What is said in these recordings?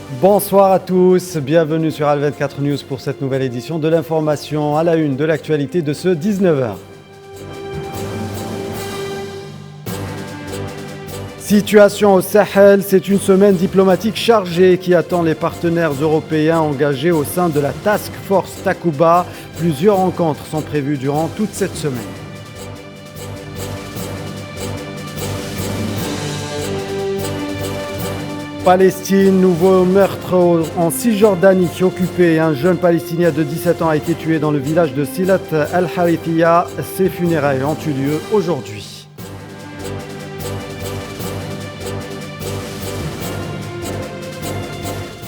Bonsoir à tous, bienvenue sur Al24 News pour cette nouvelle édition de l'information à la une de l'actualité de ce 19h. Situation au Sahel, c'est une semaine diplomatique chargée qui attend les partenaires européens engagés au sein de la Task Force Takuba. Plusieurs rencontres sont prévues durant toute cette semaine. Palestine, nouveau meurtre en Cisjordanie occupé. Un jeune Palestinien de 17 ans a été tué dans le village de Silat al-Harithia. Ses funérailles ont eu lieu aujourd'hui.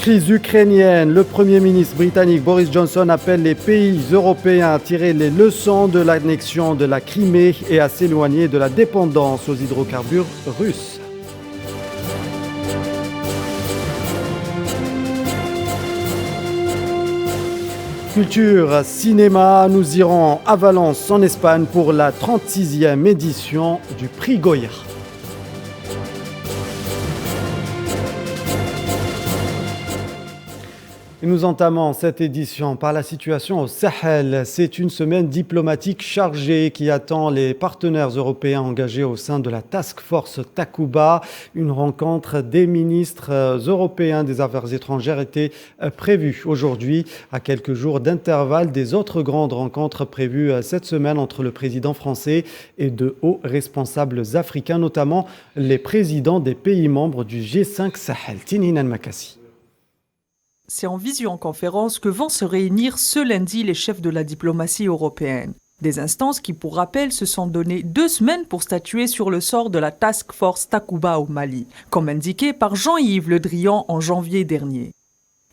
Crise ukrainienne, le Premier ministre britannique Boris Johnson appelle les pays européens à tirer les leçons de l'annexion de la Crimée et à s'éloigner de la dépendance aux hydrocarbures russes. Culture, cinéma, nous irons à Valence en Espagne pour la 36e édition du Prix Goya. Et nous entamons cette édition par la situation au Sahel. C'est une semaine diplomatique chargée qui attend les partenaires européens engagés au sein de la Task Force Takuba. Une rencontre des ministres européens des Affaires étrangères était prévue aujourd'hui, à quelques jours d'intervalle des autres grandes rencontres prévues cette semaine entre le président français et de hauts responsables africains, notamment les présidents des pays membres du G5 Sahel. Tinine Makassi. C'est en visioconférence que vont se réunir ce lundi les chefs de la diplomatie européenne. Des instances qui, pour rappel, se sont donné 2 semaines pour statuer sur le sort de la Task Force Takuba au Mali, comme indiqué par Jean-Yves Le Drian en janvier dernier.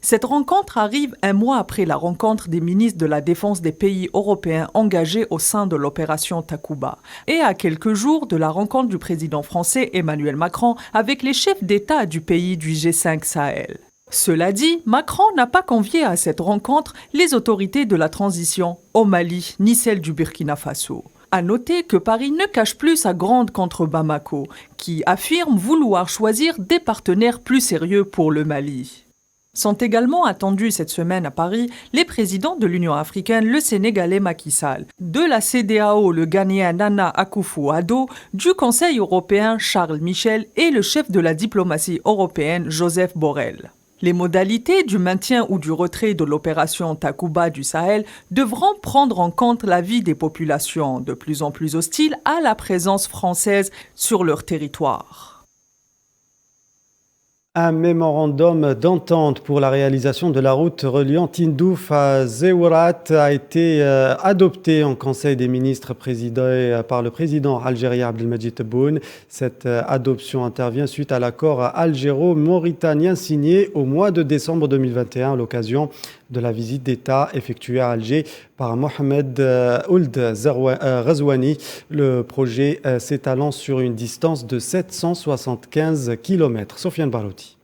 Cette rencontre arrive un mois après la rencontre des ministres de la Défense des pays européens engagés au sein de l'opération Takuba et à quelques jours de la rencontre du président français Emmanuel Macron avec les chefs d'État du pays du G5 Sahel. Cela dit, Macron n'a pas convié à cette rencontre les autorités de la transition au Mali ni celles du Burkina Faso. À noter que Paris ne cache plus sa grande contre Bamako, qui affirme vouloir choisir des partenaires plus sérieux pour le Mali. Sont également attendus cette semaine à Paris les présidents de l'Union africaine, le Sénégalais Macky Sall, de la CEDEAO, le Ghanéen Nana Akufo-Addo, du Conseil européen Charles Michel et le chef de la diplomatie européenne Joseph Borrell. Les modalités du maintien ou du retrait de l'opération Takuba du Sahel devront prendre en compte la vie des populations de plus en plus hostiles à la présence française sur leur territoire. Un mémorandum d'entente pour la réalisation de la route reliant Tindouf à Zéourat a été adopté en Conseil des ministres présidé par le président algérien Abdelmadjid Tebboune. Cette adoption intervient suite à l'accord algéro-mauritanien signé au mois de décembre 2021 à l'occasion de la visite d'État effectuée à Alger par Mohamed Ould Ghazouani. Le projet s'étalant sur une distance de 775 km. Sofiane Barouti.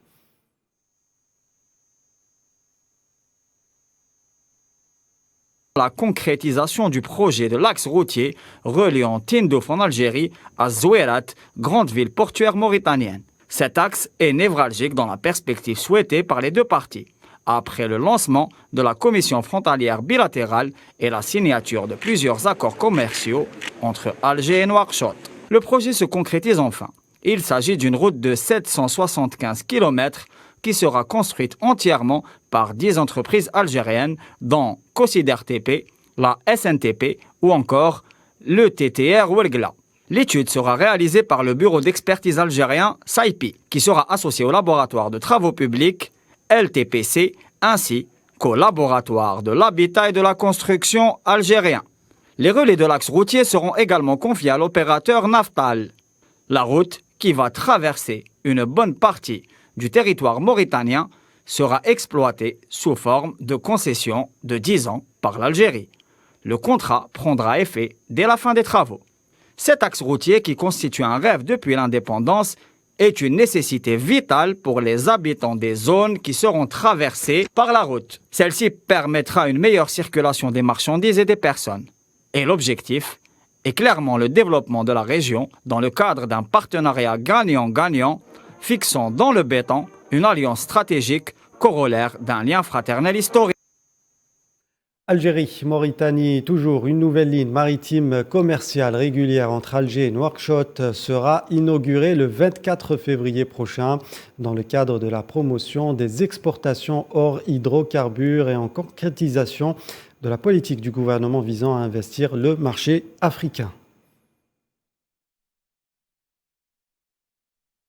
La concrétisation du projet de l'axe routier reliant Tindouf en Algérie à Zouérat, grande ville portuaire mauritanienne. Cet axe est névralgique dans la perspective souhaitée par les deux parties, après le lancement de la commission frontalière bilatérale et la signature de plusieurs accords commerciaux entre Alger et Nouakchott. Le projet se concrétise enfin. Il s'agit d'une route de 775 km qui sera construite entièrement par 10 entreprises algériennes, dont Cosider TP, la SNTP ou encore le TTR Ouelgla. L'étude sera réalisée par le bureau d'expertise algérien SAIPI, qui sera associé au laboratoire de travaux publics LTPC, ainsi qu'au laboratoire de l'habitat et de la construction algérien. Les relais de l'axe routier seront également confiés à l'opérateur Naftal. La route, qui va traverser une bonne partie du territoire mauritanien, sera exploitée sous forme de concession de 10 ans par l'Algérie. Le contrat prendra effet dès la fin des travaux. Cet axe routier, qui constitue un rêve depuis l'indépendance, est une nécessité vitale pour les habitants des zones qui seront traversées par la route. Celle-ci permettra une meilleure circulation des marchandises et des personnes. Et l'objectif est clairement le développement de la région dans le cadre d'un partenariat gagnant-gagnant fixant dans le béton une alliance stratégique corollaire d'un lien fraternel historique. Algérie, Mauritanie, toujours une nouvelle ligne maritime commerciale régulière entre Alger et Nouakchott sera inaugurée le 24 février prochain dans le cadre de la promotion des exportations hors hydrocarbures et en concrétisation de la politique du gouvernement visant à investir le marché africain.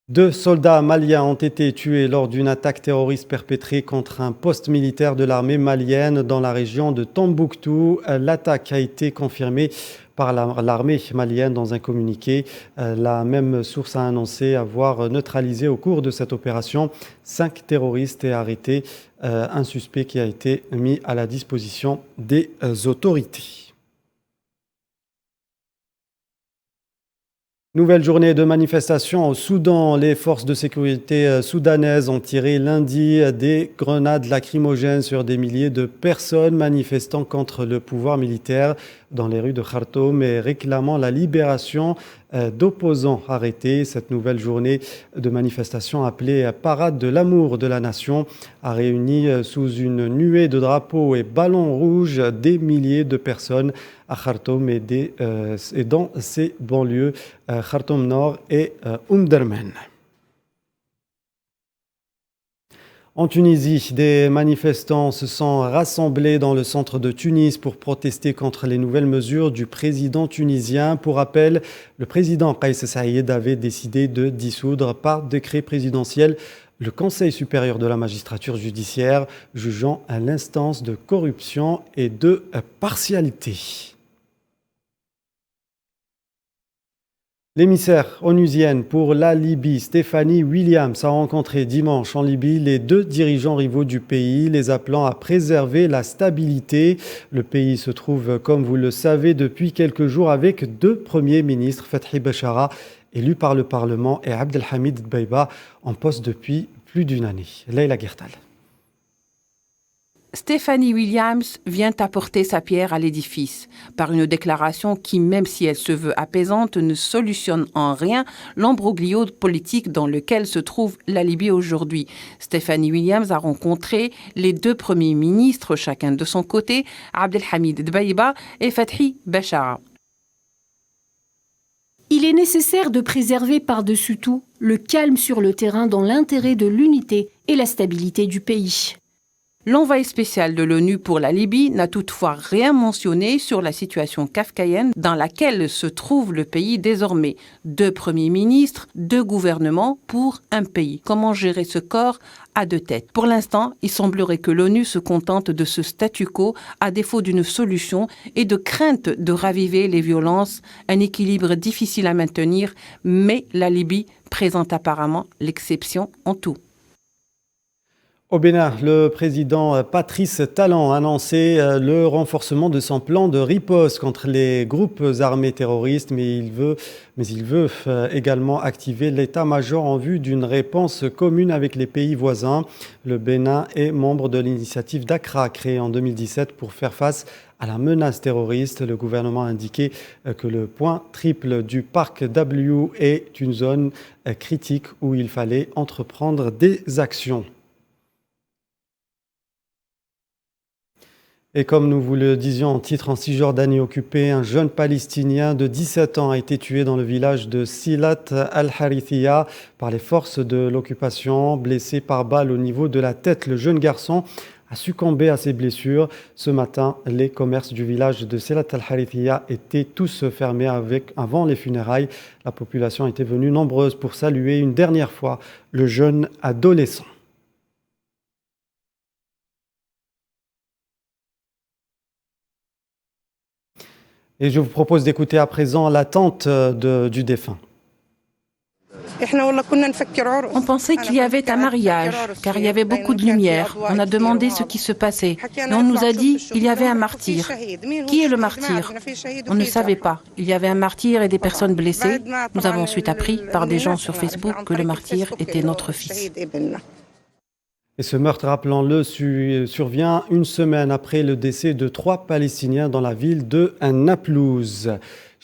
2 soldats maliens ont été tués lors d'une attaque terroriste perpétrée contre un poste militaire de l'armée malienne dans la région de Tombouctou. L'attaque a été confirmée par l'armée malienne dans un communiqué. La même source a annoncé avoir neutralisé au cours de cette opération 5 terroristes et arrêté un suspect qui a été mis à la disposition des autorités. Nouvelle journée de manifestation au Soudan. Les forces de sécurité soudanaises ont tiré lundi des grenades lacrymogènes sur des milliers de personnes manifestant contre le pouvoir militaire dans les rues de Khartoum et réclamant la libération d'opposants arrêtés. Cette nouvelle journée de manifestation appelée Parade de l'amour de la nation a réuni sous une nuée de drapeaux et ballons rouges des milliers de personnes à Khartoum et dans ses banlieues, Khartoum Nord et Omdurman. En Tunisie, des manifestants se sont rassemblés dans le centre de Tunis pour protester contre les nouvelles mesures du président tunisien. Pour rappel, le président Kais Saïed avait décidé de dissoudre par décret présidentiel le Conseil supérieur de la magistrature judiciaire, jugeant à l'instance de corruption et de partialité. L'émissaire onusienne pour la Libye, Stephanie Williams, a rencontré dimanche en Libye les 2 dirigeants rivaux du pays, les appelant à préserver la stabilité. Le pays se trouve, comme vous le savez, depuis quelques jours avec 2 premiers ministres, Fethi Bechara, élu par le Parlement, et Abdelhamid Dbeiba, en poste depuis plus d'une année. Leïla Gertal. Stephanie Williams vient apporter sa pierre à l'édifice par une déclaration qui, même si elle se veut apaisante, ne solutionne en rien l'embroglio politique dans lequel se trouve la Libye aujourd'hui. Stephanie Williams a rencontré les 2 premiers ministres, chacun de son côté, Abdelhamid Dbeiba et Fethi Bechara. Il est nécessaire de préserver par-dessus tout le calme sur le terrain dans l'intérêt de l'unité et la stabilité du pays. L'envoyé spécial de l'ONU pour la Libye n'a toutefois rien mentionné sur la situation kafkaïenne dans laquelle se trouve le pays désormais. 2 premiers ministres, 2 gouvernements pour un pays. Comment gérer ce corps à 2 têtes? Pour l'instant, il semblerait que l'ONU se contente de ce statu quo à défaut d'une solution et de crainte de raviver les violences, un équilibre difficile à maintenir, mais la Libye présente apparemment l'exception en tout. Au Bénin, le président Patrice Talon a annoncé le renforcement de son plan de riposte contre les groupes armés terroristes, mais il veut également activer l'état-major en vue d'une réponse commune avec les pays voisins. Le Bénin est membre de l'initiative d'Accra, créée en 2017 pour faire face à la menace terroriste. Le gouvernement a indiqué que le point triple du parc W est une zone critique où il fallait entreprendre des actions. Et comme nous vous le disions en titre, en Cisjordanie occupée, un jeune Palestinien de 17 ans a été tué dans le village de Silat al-Harithiya par les forces de l'occupation. Blessé par balle au niveau de la tête, le jeune garçon a succombé à ses blessures. Ce matin, les commerces du village de Silat al-Harithiya étaient tous fermés avant les funérailles. La population était venue nombreuse pour saluer une dernière fois le jeune adolescent. Et je vous propose d'écouter à présent l'attente du défunt. On pensait qu'il y avait un mariage, car il y avait beaucoup de lumière. On a demandé ce qui se passait. Et on nous a dit qu'il y avait un martyr. Qui est le martyr? On ne savait pas. Il y avait un martyr et des personnes blessées. Nous avons ensuite appris par des gens sur Facebook que le martyr était notre fils. Et ce meurtre, rappelons-le, survient une semaine après le décès de 3 Palestiniens dans la ville de Naplouse.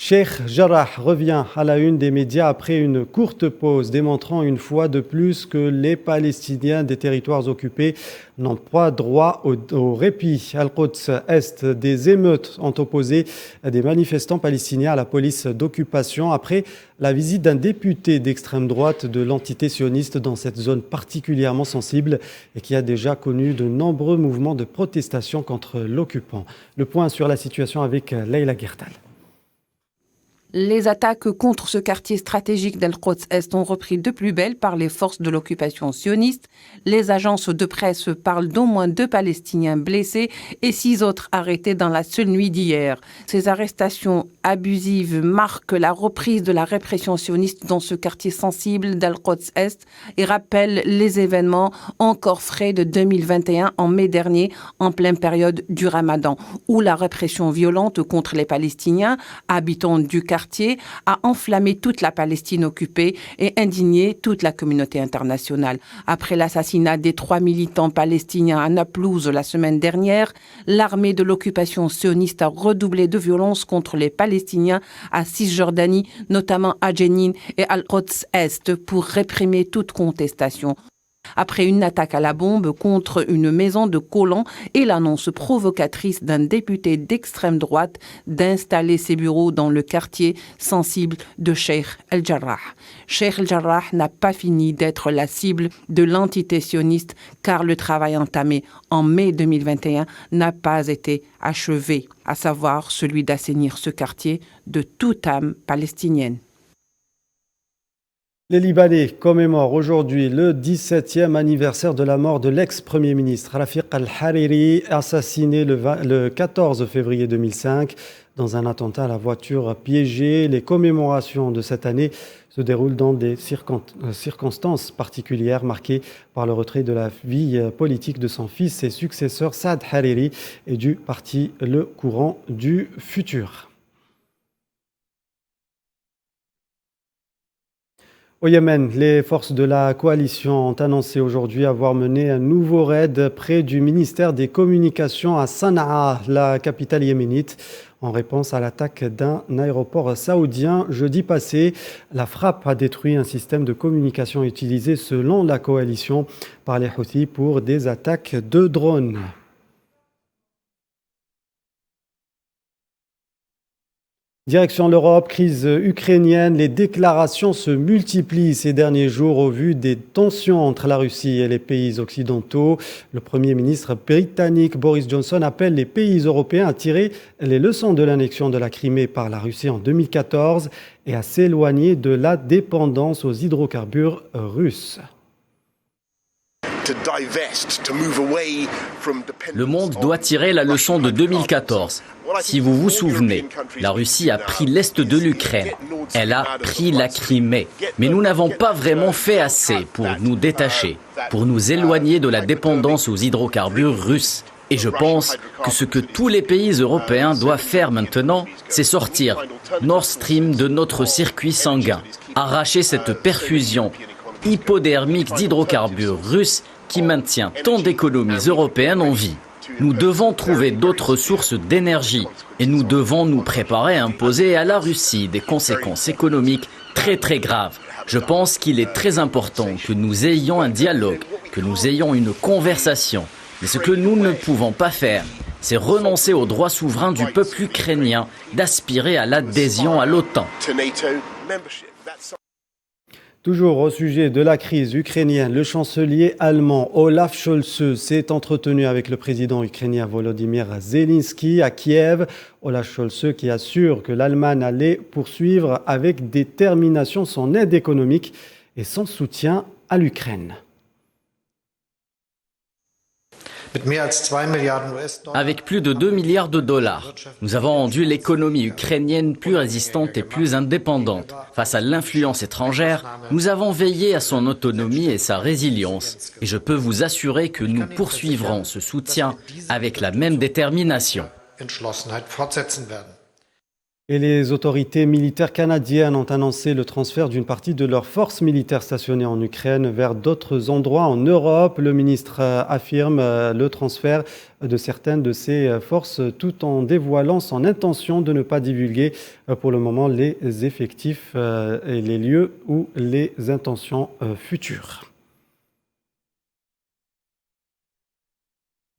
Sheikh Jarrah revient à la une des médias après une courte pause, démontrant une fois de plus que les Palestiniens des territoires occupés n'ont pas droit au répit. Al-Quds Est, des émeutes ont opposé des manifestants palestiniens à la police d'occupation après la visite d'un député d'extrême droite de l'entité sioniste dans cette zone particulièrement sensible et qui a déjà connu de nombreux mouvements de protestation contre l'occupant. Le point sur la situation avec Leïla Guertal. Les attaques contre ce quartier stratégique d'Al-Quds Est ont repris de plus belle par les forces de l'occupation sioniste. Les agences de presse parlent d'au moins 2 Palestiniens blessés et 6 autres arrêtés dans la seule nuit d'hier. Ces arrestations abusives marquent la reprise de la répression sioniste dans ce quartier sensible d'Al-Quds Est et rappellent les événements encore frais de 2021 en mai dernier, en pleine période du Ramadan, où la répression violente contre les Palestiniens, habitants du quartier, a enflammé toute la Palestine occupée et indigné toute la communauté internationale. Après l'assassinat des 3 militants palestiniens à Naplouse la semaine dernière, l'armée de l'occupation sioniste a redoublé de violence contre les Palestiniens à Cisjordanie, notamment à Jenin et Al-Quds Est, pour réprimer toute contestation. Après une attaque à la bombe contre une maison de Kolan et l'annonce provocatrice d'un député d'extrême droite d'installer ses bureaux dans le quartier sensible de Sheikh El-Jarrah. Sheikh El-Jarrah n'a pas fini d'être la cible de l'entité sioniste car le travail entamé en mai 2021 n'a pas été achevé, à savoir celui d'assainir ce quartier de toute âme palestinienne. Les Libanais commémorent aujourd'hui le 17e anniversaire de la mort de l'ex-premier ministre Rafiq al-Hariri, assassiné le 14 février 2005 dans un attentat à la voiture piégée. Les commémorations de cette année se déroulent dans des circonstances particulières marquées par le retrait de la vie politique de son fils et successeur Saad Hariri et du parti Le Courant du Futur. Au Yémen, les forces de la coalition ont annoncé aujourd'hui avoir mené un nouveau raid près du ministère des Communications à Sanaa, la capitale yéménite, en réponse à l'attaque d'un aéroport saoudien jeudi passé. La frappe a détruit un système de communication utilisé selon la coalition par les Houthis pour des attaques de drones. Direction l'Europe, crise ukrainienne, les déclarations se multiplient ces derniers jours au vu des tensions entre la Russie et les pays occidentaux. Le Premier ministre britannique Boris Johnson appelle les pays européens à tirer les leçons de l'annexion de la Crimée par la Russie en 2014 et à s'éloigner de la dépendance aux hydrocarbures russes. Le monde doit tirer la leçon de 2014. Si vous vous souvenez, la Russie a pris l'est de l'Ukraine. Elle a pris la Crimée. Mais nous n'avons pas vraiment fait assez pour nous détacher, pour nous éloigner de la dépendance aux hydrocarbures russes. Et je pense que ce que tous les pays européens doivent faire maintenant, c'est sortir Nord Stream de notre circuit sanguin, arracher cette perfusion hypodermique d'hydrocarbures russes qui maintient tant d'économies européennes en vie. Nous devons trouver d'autres sources d'énergie et nous devons nous préparer à imposer à la Russie des conséquences économiques très graves. Je pense qu'il est très important que nous ayons un dialogue, que nous ayons une conversation. Mais ce que nous ne pouvons pas faire, c'est renoncer au droit souverain du peuple ukrainien d'aspirer à l'adhésion à l'OTAN. Toujours au sujet de la crise ukrainienne, le chancelier allemand Olaf Scholz s'est entretenu avec le président ukrainien Volodymyr Zelensky à Kiev. Olaf Scholz qui assure que l'Allemagne allait poursuivre avec détermination son aide économique et son soutien à l'Ukraine. Avec plus de 2 milliards de dollars, nous avons rendu l'économie ukrainienne plus résistante et plus indépendante. Face à l'influence étrangère, nous avons veillé à son autonomie et sa résilience. Et je peux vous assurer que nous poursuivrons ce soutien avec la même détermination. Et les autorités militaires canadiennes ont annoncé le transfert d'une partie de leurs forces militaires stationnées en Ukraine vers d'autres endroits en Europe. Le ministre affirme le transfert de certaines de ces forces tout en dévoilant son intention de ne pas divulguer pour le moment les effectifs et les lieux ou les intentions futures.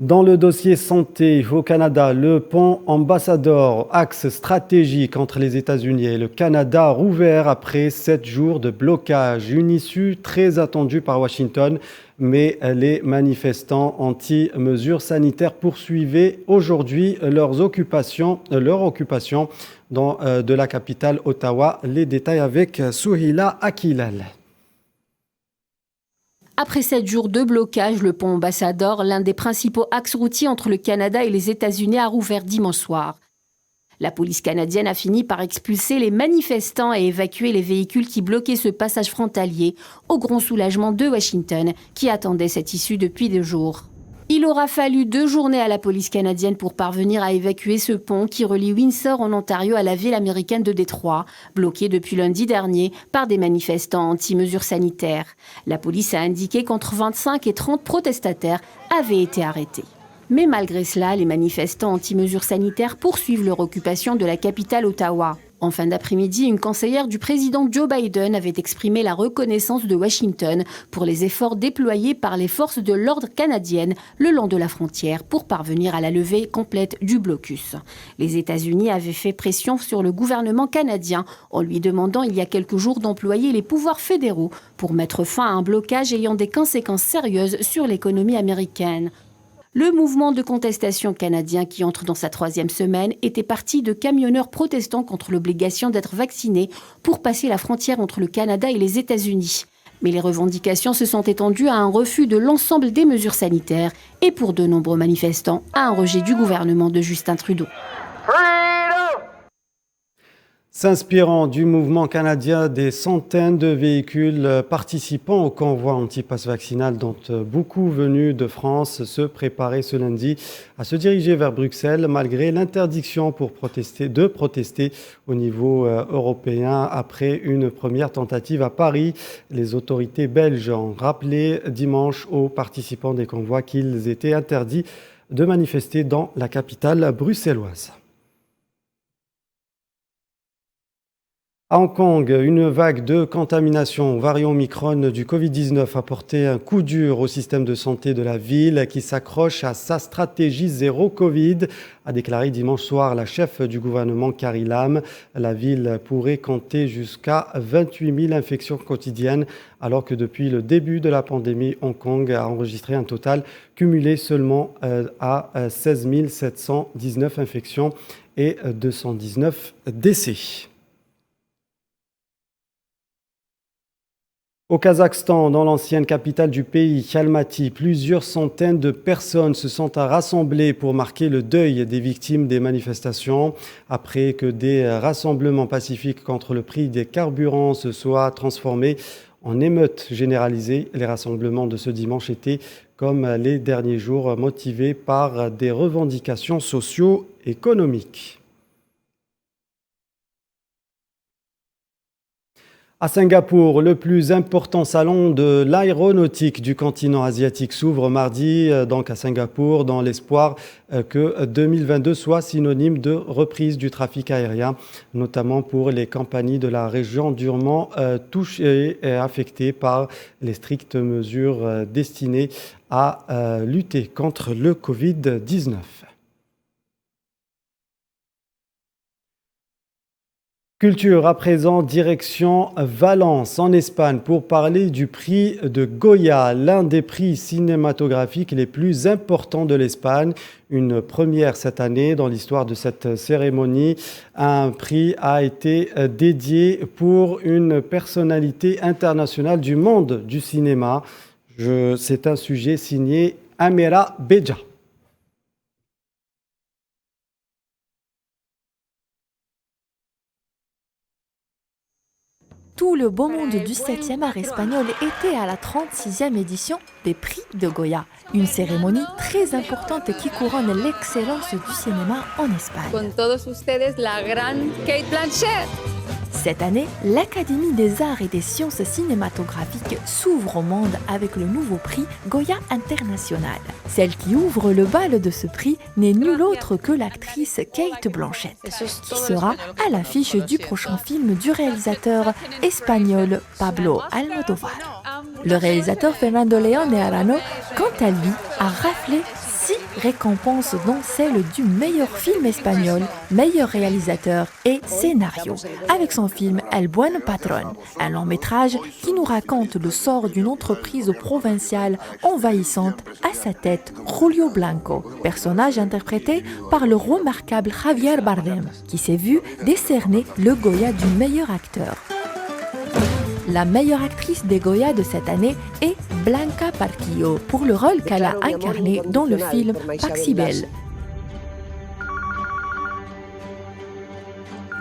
Dans le dossier santé au Canada, le pont Ambassador, axe stratégique entre les États-Unis et le Canada, rouvert après 7 jours de blocage. Une issue très attendue par Washington, mais les manifestants anti-mesures sanitaires poursuivaient aujourd'hui leur occupation de la capitale Ottawa. Les détails avec Souhila Akilal. Après 7 jours de blocage, le pont Ambassador, l'un des principaux axes routiers entre le Canada et les États-Unis, a rouvert dimanche soir. La police canadienne a fini par expulser les manifestants et évacuer les véhicules qui bloquaient ce passage frontalier, au grand soulagement de Washington, qui attendait cette issue depuis 2 jours. Il aura fallu 2 journées à la police canadienne pour parvenir à évacuer ce pont qui relie Windsor en Ontario à la ville américaine de Détroit, bloqué depuis lundi dernier par des manifestants anti-mesures sanitaires. La police a indiqué qu'entre 25 et 30 protestataires avaient été arrêtés. Mais malgré cela, les manifestants anti-mesures sanitaires poursuivent leur occupation de la capitale Ottawa. En fin d'après-midi, une conseillère du président Joe Biden avait exprimé la reconnaissance de Washington pour les efforts déployés par les forces de l'ordre canadiennes le long de la frontière pour parvenir à la levée complète du blocus. Les États-Unis avaient fait pression sur le gouvernement canadien en lui demandant il y a quelques jours d'employer les pouvoirs fédéraux pour mettre fin à un blocage ayant des conséquences sérieuses sur l'économie américaine. Le mouvement de contestation canadien qui entre dans sa 3e semaine était parti de camionneurs protestant contre l'obligation d'être vaccinés pour passer la frontière entre le Canada et les États-Unis. Mais les revendications se sont étendues à un refus de l'ensemble des mesures sanitaires et pour de nombreux manifestants à un rejet du gouvernement de Justin Trudeau. S'inspirant du mouvement canadien, des centaines de véhicules participant au convoi anti-pass vaccinal dont beaucoup venus de France se préparaient ce lundi à se diriger vers Bruxelles malgré l'interdiction de protester au niveau européen après une première tentative à Paris. Les autorités belges ont rappelé dimanche aux participants des convois qu'ils étaient interdits de manifester dans la capitale bruxelloise. À Hong Kong, une vague de contamination au variant Omicron du Covid-19 a porté un coup dur au système de santé de la ville qui s'accroche à sa stratégie zéro Covid, a déclaré dimanche soir la chef du gouvernement Carrie Lam. La ville pourrait compter jusqu'à 28 000 infections quotidiennes alors que depuis le début de la pandémie, Hong Kong a enregistré un total cumulé seulement à 16 719 infections et 219 décès. Au Kazakhstan, dans l'ancienne capitale du pays, Almaty, plusieurs centaines de personnes se sont rassemblées pour marquer le deuil des victimes des manifestations après que des rassemblements pacifiques contre le prix des carburants se soient transformés en émeutes généralisées. Les rassemblements de ce dimanche étaient, comme les derniers jours, motivés par des revendications socio-économiques. À Singapour, le plus important salon de l'aéronautique du continent asiatique s'ouvre mardi, donc à Singapour, dans l'espoir que 2022 soit synonyme de reprise du trafic aérien, notamment pour les compagnies de la région durement touchées et affectées par les strictes mesures destinées à lutter contre le Covid-19. Culture à présent, direction Valence en Espagne pour parler du prix de Goya, l'un des prix cinématographiques les plus importants de l'Espagne. Une première cette année dans l'histoire de cette cérémonie. Un prix a été dédié pour une personnalité internationale du monde du cinéma. C'est un sujet signé Amera Beja. Tout le beau monde du 7e art espagnol était à la 36e édition des Prix de Goya, une cérémonie très importante qui couronne l'excellence du cinéma en Espagne. Con todos ustedes, la gran Kate Blanchett. Cette année, l'Académie des arts et des sciences cinématographiques s'ouvre au monde avec le nouveau prix Goya International. Celle qui ouvre le bal de ce prix n'est nulle autre que l'actrice Kate Blanchett, qui sera à l'affiche du prochain film du réalisateur espagnol Pablo Almodóvar. Le réalisateur Fernando León de Arano, quant à lui, a raflé 6 récompenses dont celle du meilleur film espagnol, meilleur réalisateur et scénario, avec son film El Buen Patrón, un long métrage qui nous raconte le sort d'une entreprise provinciale envahissante à sa tête Julio Blanco, personnage interprété par le remarquable Javier Bardem, qui s'est vu décerner le Goya du meilleur acteur. La meilleure actrice des Goya de cette année est Blanca Portillo pour le rôle qu'elle a incarné dans le film Paxibel.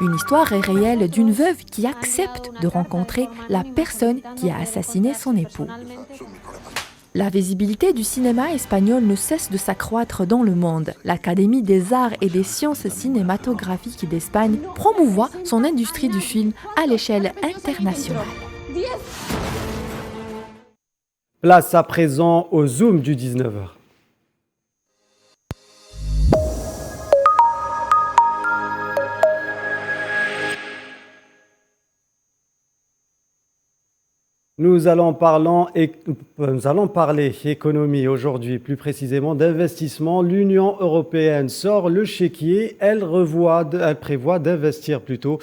Une histoire réelle d'une veuve qui accepte de rencontrer la personne qui a assassiné son époux. La visibilité du cinéma espagnol ne cesse de s'accroître dans le monde. L'Académie des arts et des sciences cinématographiques d'Espagne promouvoit son industrie du film à l'échelle internationale. Place à présent au Zoom du 19h. Nous allons parler économie aujourd'hui, plus précisément d'investissement. L'Union européenne sort le chéquier. Elle prévoit d'investir plutôt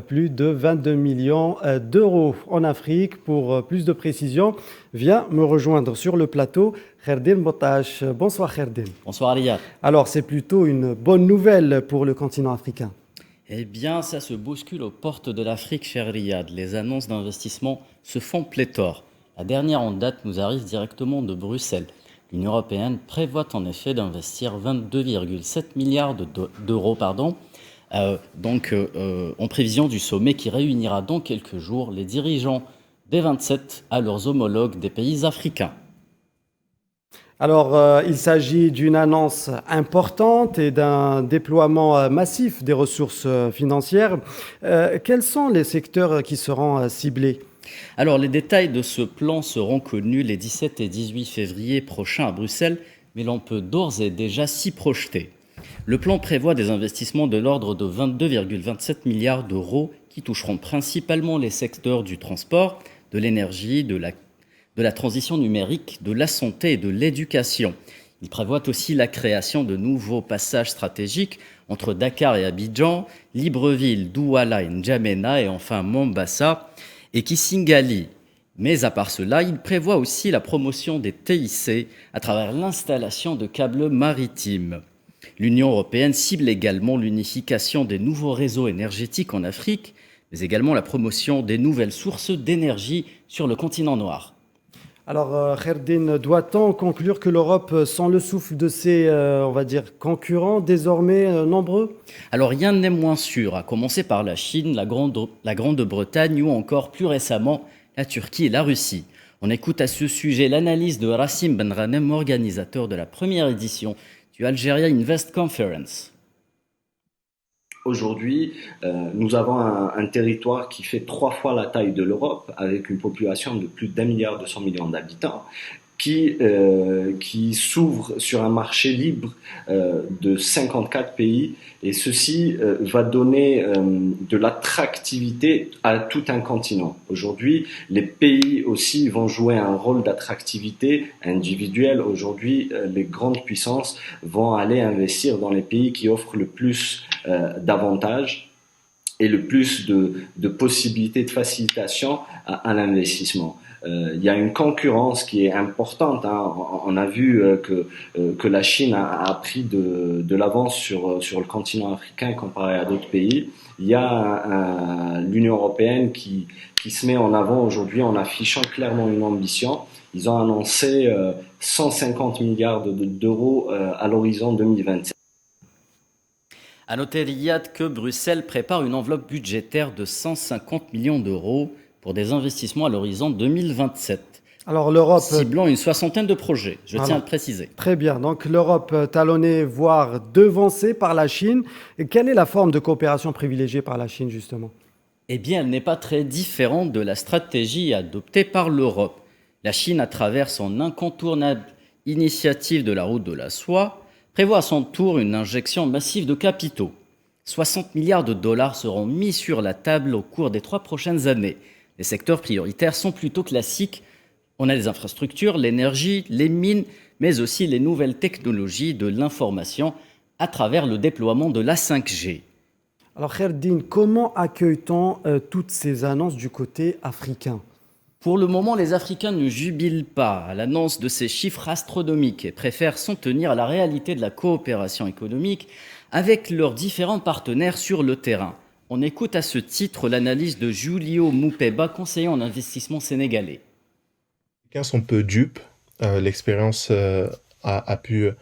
plus de 22 millions d'euros en Afrique. Pour plus de précision, vient me rejoindre sur le plateau Kherdin Botache. Bonsoir Kherdin. Bonsoir Riyad. Alors c'est plutôt une bonne nouvelle pour le continent africain. Eh bien, ça se bouscule aux portes de l'Afrique, cher Riyad. Les annonces d'investissement se font pléthore. La dernière en date nous arrive directement de Bruxelles. L'Union européenne prévoit en effet d'investir 22,7 milliards d'euros en prévision du sommet qui réunira dans quelques jours les dirigeants des 27 à leurs homologues des pays africains. Alors, il s'agit d'une annonce importante et d'un déploiement massif des ressources financières. Quels sont les secteurs qui seront ciblés ? Alors, les détails de ce plan seront connus les 17 et 18 février prochains à Bruxelles, mais l'on peut d'ores et déjà s'y projeter. Le plan prévoit des investissements de l'ordre de 22,27 milliards d'euros qui toucheront principalement les secteurs du transport, de l'énergie, de la transition numérique, de la santé et de l'éducation. Il prévoit aussi la création de nouveaux passages stratégiques entre Dakar et Abidjan, Libreville, Douala et N'Djamena et enfin Mombasa et Kisingali. Mais à part cela, il prévoit aussi la promotion des TIC à travers l'installation de câbles maritimes. L'Union européenne cible également l'unification des nouveaux réseaux énergétiques en Afrique, mais également la promotion des nouvelles sources d'énergie sur le continent noir. Alors, Kherdin, doit-on conclure que l'Europe sent le souffle de ses, concurrents désormais nombreux ? Alors, rien n'est moins sûr, à commencer par la Chine, la Grande-Bretagne ou encore plus récemment la Turquie et la Russie. On écoute à ce sujet l'analyse de Rassim Benranem, organisateur de la première édition du Algeria Invest Conference. Aujourd'hui, nous avons un territoire qui fait 3 fois la taille de l'Europe, avec une population de plus d'1,2 milliard d'habitants, qui s'ouvre sur un marché libre de 54 pays, et ceci va donner de l'attractivité à tout un continent. Aujourd'hui, les pays aussi vont jouer un rôle d'attractivité individuelle. Aujourd'hui, les grandes puissances vont aller investir dans les pays qui offrent le plus d'avantages et le plus de possibilités de facilitation à l'investissement. Il y a une concurrence qui est importante. On a vu que la Chine a pris de l'avance sur le continent africain comparé à d'autres pays. Il y a l'Union européenne qui se met en avant aujourd'hui en affichant clairement une ambition. Ils ont annoncé 150 milliards d'euros à l'horizon 2027. À noter, Riyad, que Bruxelles prépare une enveloppe budgétaire de 150 millions d'euros pour des investissements à l'horizon 2027. Alors l'Europe... Ciblant une 60aine de projets, je tiens à le préciser. Très bien, donc l'Europe talonnée, voire devancée par la Chine. Et quelle est la forme de coopération privilégiée par la Chine, justement ? Eh bien, elle n'est pas très différente de la stratégie adoptée par l'Europe. La Chine, à travers son incontournable initiative de la route de la soie, prévoit à son tour une injection massive de capitaux. 60 milliards de dollars seront mis sur la table au cours des 3 prochaines années. Les secteurs prioritaires sont plutôt classiques. On a les infrastructures, l'énergie, les mines, mais aussi les nouvelles technologies de l'information à travers le déploiement de la 5G. Alors Kherdine, comment accueille-t-on toutes ces annonces du côté africain ? Pour le moment, les Africains ne jubilent pas à l'annonce de ces chiffres astronomiques et préfèrent s'en tenir à la réalité de la coopération économique avec leurs différents partenaires sur le terrain. On écoute à ce titre l'analyse de Julio Mupeba, conseiller en investissement sénégalais. Les Africains sont peu dupes. L'expérience a pu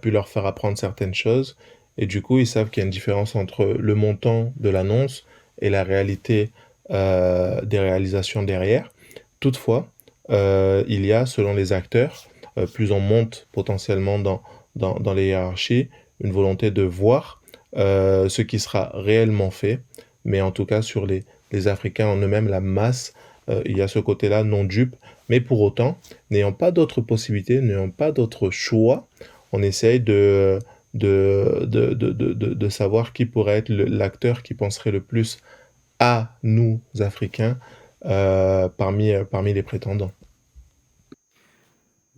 leur faire apprendre certaines choses. Et du coup, ils savent qu'il y a une différence entre le montant de l'annonce et la réalité des réalisations derrière. Toutefois, il y a, selon les acteurs, plus on monte potentiellement dans les hiérarchies, une volonté de voir ce qui sera réellement fait. Mais en tout cas, sur les Africains en eux-mêmes, la masse, il y a ce côté-là non dupe. Mais pour autant, n'ayant pas d'autres possibilités, n'ayant pas d'autres choix, on essaye de savoir qui pourrait être l'acteur qui penserait le plus à nous, Africains, parmi les prétendants.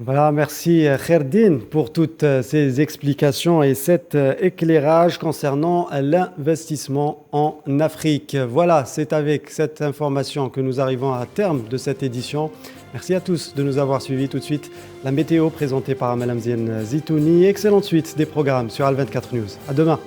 Voilà, merci Kherdine pour toutes ces explications et cet éclairage concernant l'investissement en Afrique. Voilà, c'est avec cette information que nous arrivons à terme de cette édition. Merci à tous de nous avoir suivis. Tout de suite, la météo présentée par Madame Zienne Zitouni. Excellente suite des programmes sur Al 24 News. À demain.